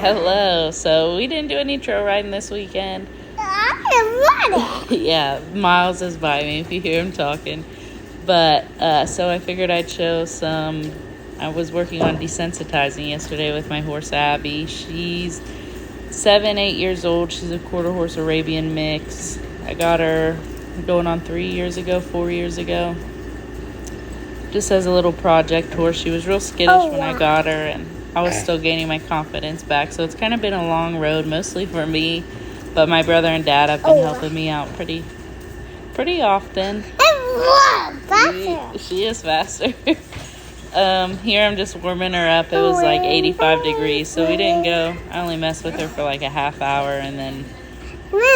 Hello. So we didn't do any trail riding this weekend. I am running. Yeah, Miles is by me if you hear him talking. But so I figured I'd show some. I was working on desensitizing yesterday with my horse Abby. She's 8 years old. She's a quarter horse Arabian mix. I got her going on 4 years ago. Just as a little project horse. She was real skittish when I got her, and I was still gaining my confidence back. So it's kind of been a long road, mostly for me. But my brother and dad have been helping me out pretty often. She is faster. Here I'm just warming her up. It was like 85 degrees, so we didn't go. I only messed with her for like a half hour and then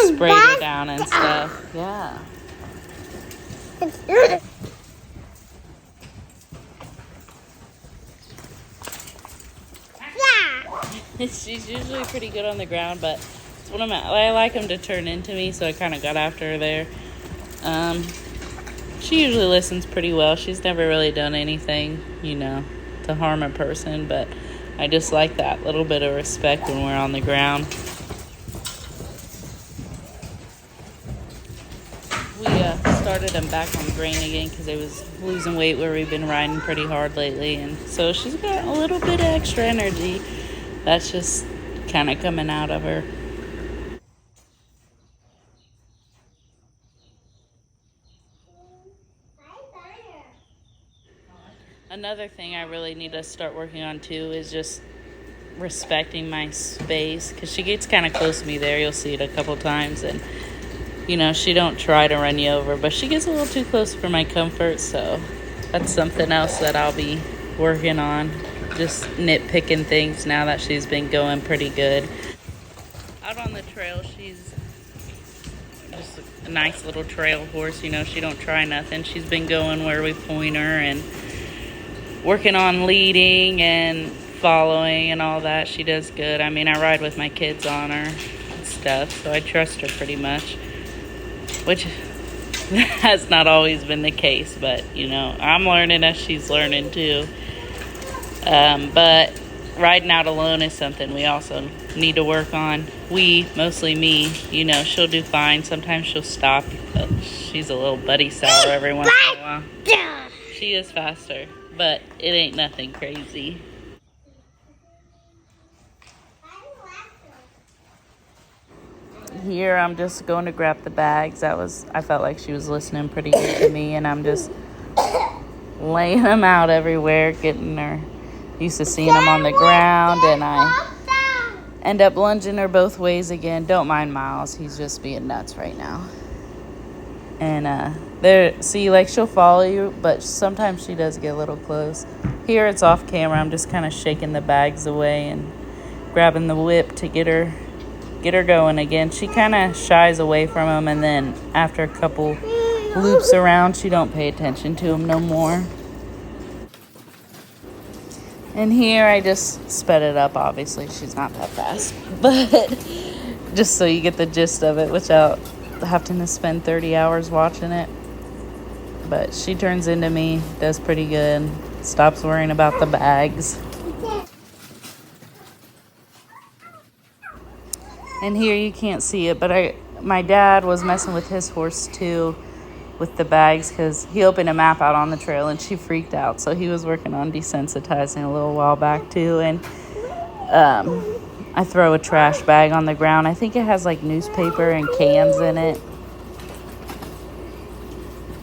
sprayed her down and stuff. Yeah. She's usually pretty good on the ground, but it's one of I like them to turn into me, so I kind of got after her there. She usually listens pretty well. She's never really done anything, to harm a person, but I just like that little bit of respect when we're on the ground. We started them back on grain again because they was losing weight where we've been riding pretty hard lately, and so she's got a little bit of extra energy. That's just kind of coming out of her. Another thing I really need to start working on too is just respecting my space, because she gets kind of close to me there. You'll see it a couple times, and she don't try to run you over, but she gets a little too close for my comfort. So that's something else that I'll be working on, just nitpicking things now that she's been going pretty good. Out on the trail, she's just a nice little trail horse. She don't try nothing. She's been going where we point her and working on leading and following and all that. She does good. I mean, I ride with my kids on her and stuff, so I trust her pretty much, which has not always been the case, but I'm learning as she's learning too. But riding out alone is something we also need to work on. Mostly me, she'll do fine. Sometimes she'll stop. She's a little buddy sour every once in a while. She is faster, but it ain't nothing crazy. Here I'm just going to grab the bags. I felt like she was listening pretty good to me, and I'm just laying them out everywhere, getting her used to seeing them on the ground, and I end up lunging her both ways again. Don't mind Miles, he's just being nuts right now. And she'll follow you, but sometimes she does get a little close. Here it's off camera. I'm just kind of shaking the bags away and grabbing the whip to get her going again. She kind of shies away from him, and then after a couple loops around, she don't pay attention to him no more. And here I just sped it up. Obviously she's not that fast, but just so you get the gist of it without having to spend 30 hours watching it. But she turns into me, does pretty good, stops worrying about the bags. And here you can't see it, but my dad was messing with his horse too with the bags, because he opened a map out on the trail and she freaked out. So he was working on desensitizing a little while back too. And I throw a trash bag on the ground. I think it has like newspaper and cans in it.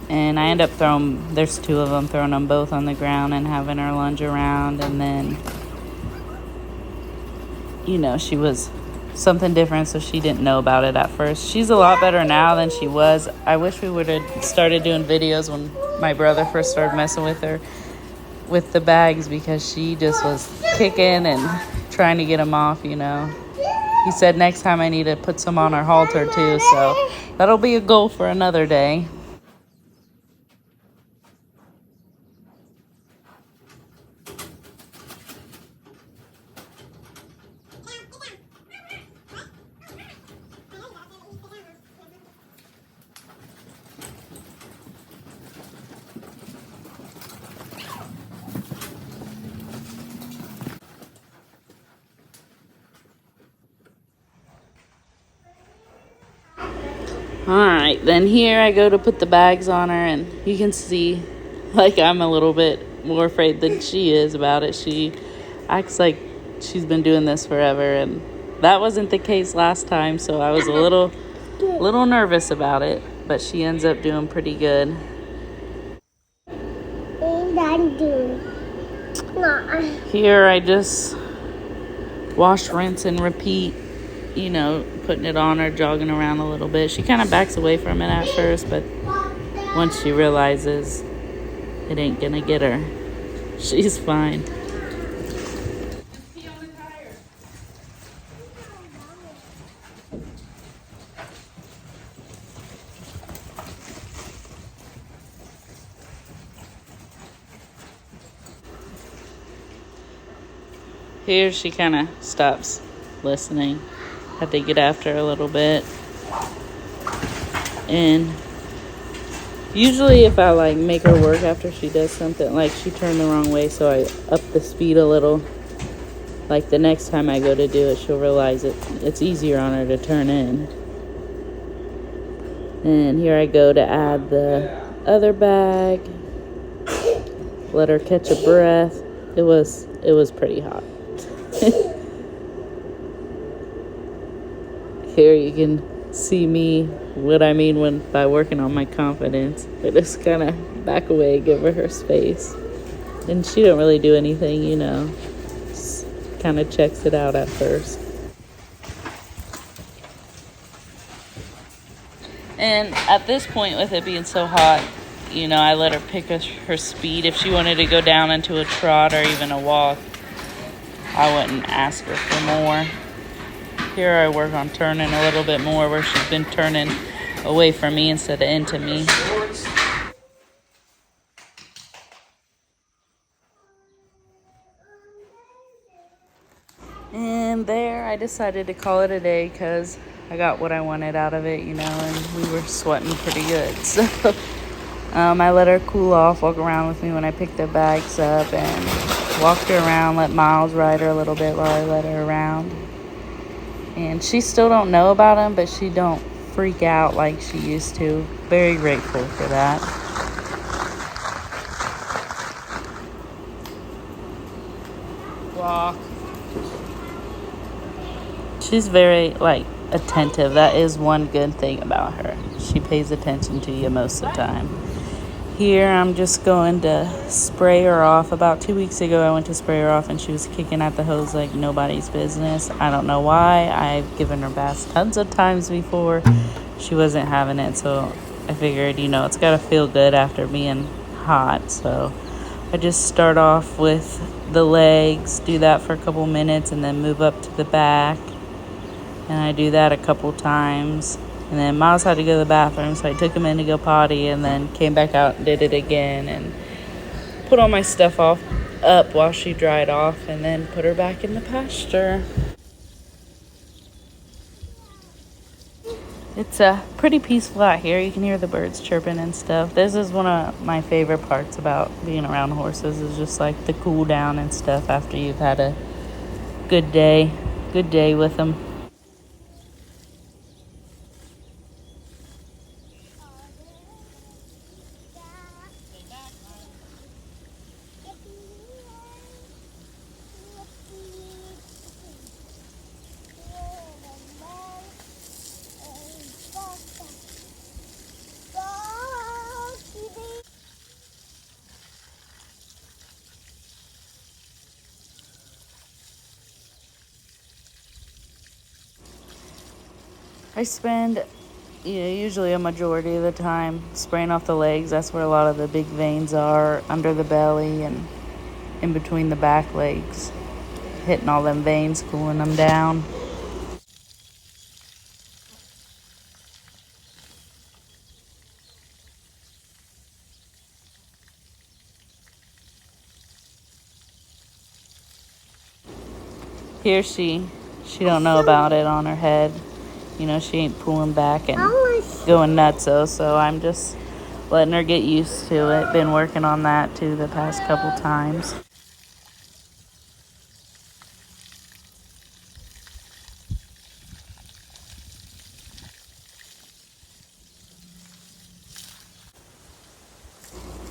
And I end up there's two of them, throwing them both on the ground and having her lunge around. And then, she was something different, so she didn't know about it at first. She's a lot better now than she was. I wish we would have started doing videos when my brother first started messing with her with the bags, because she just was kicking and trying to get them off. He said next time I need to put some on her halter too, so that'll be a goal for another day. Alright, then here I go to put the bags on her, and you can see, like, I'm a little bit more afraid than she is about it. She acts like she's been doing this forever, and that wasn't the case last time, so I was a little nervous about it, but she ends up doing pretty good. Here I just wash, rinse, and repeat, putting it on her, jogging around a little bit. She kind of backs away from it at first, but once she realizes it ain't gonna get her, she's fine. Here she kind of stops listening. Had to get after her a little bit. And usually if I make her work after she does something, like she turned the wrong way, so I up the speed a little. Like the next time I go to do it, she'll realize it's easier on her to turn in. And here I go to add the other bag. Let her catch a breath. It was pretty hot. Here you can see me, what I mean by working on my confidence. I just kind of back away, give her space. And she don't really do anything, just kind of checks it out at first. And at this point, with it being so hot, I let her pick her speed. If she wanted to go down into a trot or even a walk, I wouldn't ask her for more. Here I work on turning a little bit more, where she's been turning away from me instead of into me. And there I decided to call it a day because I got what I wanted out of it, and we were sweating pretty good. So I let her cool off, walk around with me when I picked the bags up, and walked her around, let Miles ride her a little bit while I let her around. And she still don't know about him, but she don't freak out like she used to. Very grateful for that. Walk. She's very, attentive. That is one good thing about her. She pays attention to you most of the time. Here, I'm just going to spray her off. About 2 weeks ago, I went to spray her off, and she was kicking at the hose like nobody's business. I don't know why. I've given her baths tons of times before. She wasn't having it, so I figured, it's got to feel good after being hot. So I just start off with the legs, do that for a couple minutes, and then move up to the back. And I do that a couple times. And then Miles had to go to the bathroom, so I took him in to go potty and then came back out and did it again and put all my stuff up while she dried off and then put her back in the pasture. It's pretty peaceful out here. You can hear the birds chirping and stuff. This is one of my favorite parts about being around horses, is just the cool down and stuff after you've had a good day with them. I spend usually a majority of the time spraying off the legs. That's where a lot of the big veins are, under the belly and in between the back legs. Hitting all them veins, cooling them down. Here she don't know about it on her head. She ain't pulling back and going nuts, so I'm just letting her get used to it. Been working on that too the past couple times.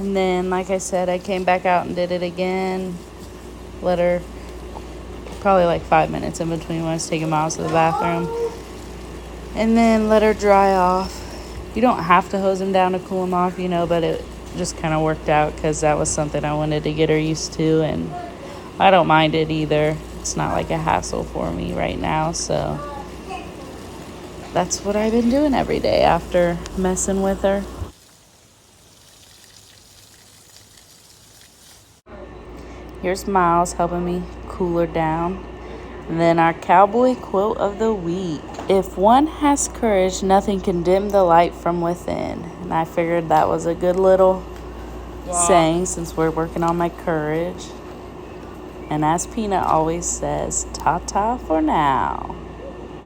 And then, like I said, I came back out and did it again. Let her, probably like 5 minutes in between when I was taking Miles to the bathroom. And then let her dry off. You don't have to hose him down to cool him off, but it just kind of worked out because that was something I wanted to get her used to. And I don't mind it either. It's not like a hassle for me right now, so that's what I've been doing every day after messing with her. Here's Miles helping me cool her down. And then our cowboy quote of the week. If one has courage, nothing can dim the light from within. And I figured that was a good little saying since we're working on my courage. And as Peanut always says, ta-ta for now.